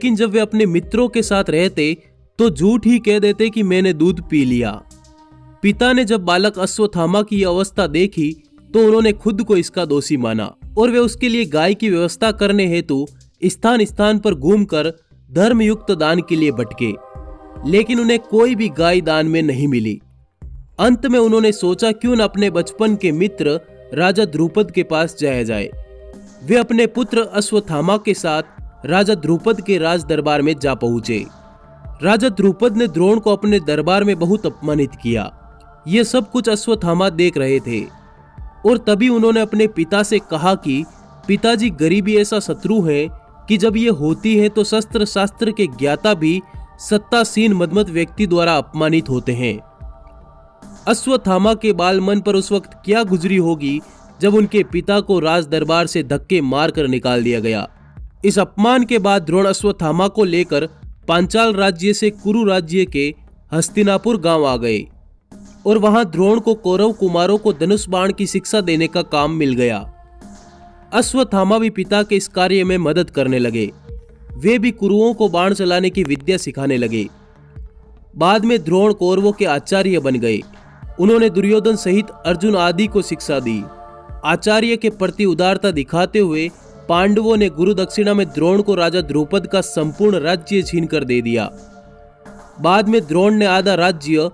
लेकिन जब वे अपने मित्रों के साथ रहते तो झूठ ही कह देते कि मैंने दूध पी लिया। पिता ने जब बालक अश्वत्थामा की अवस्था देखी तो उन्होंने खुद को इसका दोषी माना और वे उसके लिए गाय की व्यवस्था करने हेतु स्थान स्थान पर घूमकर धर्मयुक्त दान के लिए भटके, लेकिन उन्हें कोई भी गाय दान में नहीं मिली। अंत में उन्होंने सोचा क्यों न अपने बचपन के मित्र राजा द्रुपद के पास जाया जाए। वे अपने पुत्र अश्वत्थामा के साथ राजा द्रुपद के राज दरबार में जा पहुंचे। राजा द्रुपद ने द्रोण को अपने दरबार में बहुत अपमानित किया। यह सब कुछ अश्वत्थामा देख रहे थे और तभी उन्होंने अपने पिता से कहा कि पिताजी, गरीबी ऐसा शत्रु है कि जब यह होती है तो शस्त्र शास्त्र के ज्ञाता भी सत्तासीन मदमत व्यक्ति द्वारा अपमानित होते हैं। अश्वत्थामा के बाल मन पर उस वक्त क्या गुजरी होगी जब उनके पिता को राज दरबार से धक्के मारकर निकाल दिया गया। इस अपमान के बाद द्रोण अश्वत्थामा को लेकर पांचाल राज्य से कुरु राज्य के हस्तिनापुर गांव आ गए और वहां द्रोण को कौरव कुमारों को धनुष बाण की शिक्षा देने का काम मिल गया। अश्वत्थामा भी पिता के इस कार्य में मदद करने लगे। वे भी कुरुओं को बाण चलाने की विद्या सिखाने लगे। बाद में द्रोण कौरवों के आचार्य बन गए। उन्होंने दुर्योधन सहित अर्जुन आदि को शिक्षा दी। आचार्य के प्रति उदारता दिखाते हुए पांडवों ने गुरु दक्षिणा में द्रोण को राजा द्रुपद का संपूर्ण राज्य छीनकर दे दिया। बाद में द्रोण ने आधा राज्य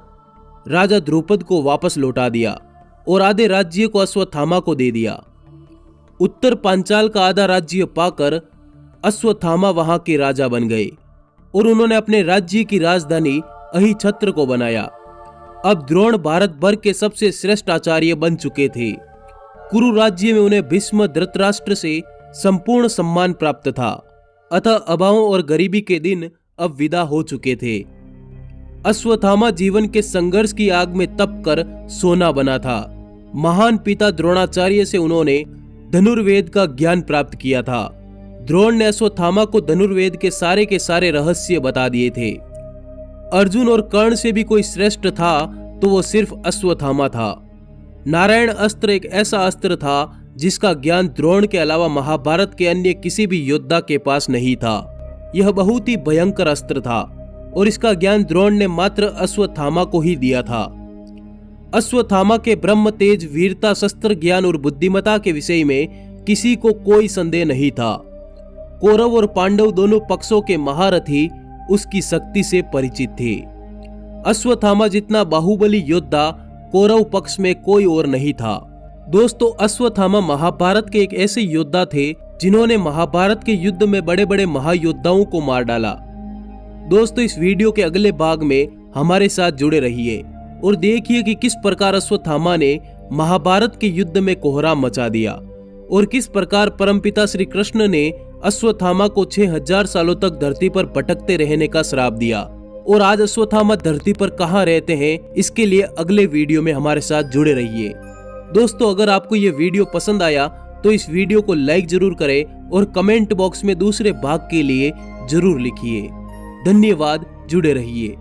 राजा द्रुपद को वापस लौटा दिया और आधे राज्य को अश्वत्थामा को दे दिया। उत्तर पांचाल का आधा राज्य पाकर अश्वत्थामा वहां के राजा बन गए और उन्होंने अपने राज्य की राजधानी अहिछत्र को बनाया। अब द्रोण भारत भर के सबसे श्रेष्ठ आचार्य बन चुके थे। कुरु राज्य में उन्हें भीष्म धृतराष्ट्र से संपूर्ण सम्मान प्राप्त था। अतः अभावों और गरीबी के दिन अब विदा हो चुके थे। अश्वत्थामा जीवन के संघर्ष की आग में तप कर सोना बना था। महान पिता द्रोणाचार्य से उन्होंने धनुर्वेद का ज्ञान प्राप्त किया था। द्रोण ने अश्वत्थामा को धनुर्वेद के सारे रहस्य बता दिए थे। अर्जुन और कर्ण से भी कोई श्रेष्ठ था तो वो सिर्फ अश्वत्थामा था। नारायण अस्त्र एक ऐसा अस्त्र था जिसका ज्ञान द्रोण के अलावा महाभारत के अन्य किसी भी योद्धा के पास नहीं था। यह बहुत ही भयंकर अस्त्र था और इसका ज्ञान द्रोण ने मात्र अश्वत्थामा को ही दिया था। अश्वत्थामा के ब्रह्म तेज, वीरता, शस्त्र ज्ञान और बुद्धिमत्ता के विषय में किसी को कोई संदेह नहीं था। कौरव और पांडव दोनों पक्षों के महारथी उसकी शक्ति से परिचित थे। अश्वत्थामा जितना बाहुबली योद्धा कौरव पक्ष में कोई और नहीं था। दोस्तों, अश्वत्थामा महाभारत के एक ऐसे योद्धा थे जिन्होंने महाभारत के युद्ध में बड़े बड़े महायोद्धाओं को मार डाला। दोस्तों, इस वीडियो के अगले भाग में हमारे साथ जुड़े रहिए और देखिए कि किस प्रकार अश्वत्थामा ने महाभारत के युद्ध में कोहराम मचा दिया और किस प्रकार परमपिता श्री कृष्ण ने अश्वत्थामा को 6000 सालों तक धरती पर भटकते रहने का श्राप दिया। और आज अश्वत्थामा धरती पर कहाँ रहते हैं, इसके लिए अगले वीडियो में हमारे साथ जुड़े रहिए। दोस्तों, अगर आपको ये वीडियो पसंद आया तो इस वीडियो को लाइक जरूर करें और कमेंट बॉक्स में दूसरे भाग के लिए जरूर लिखिए। धन्यवाद, जुड़े रहिए।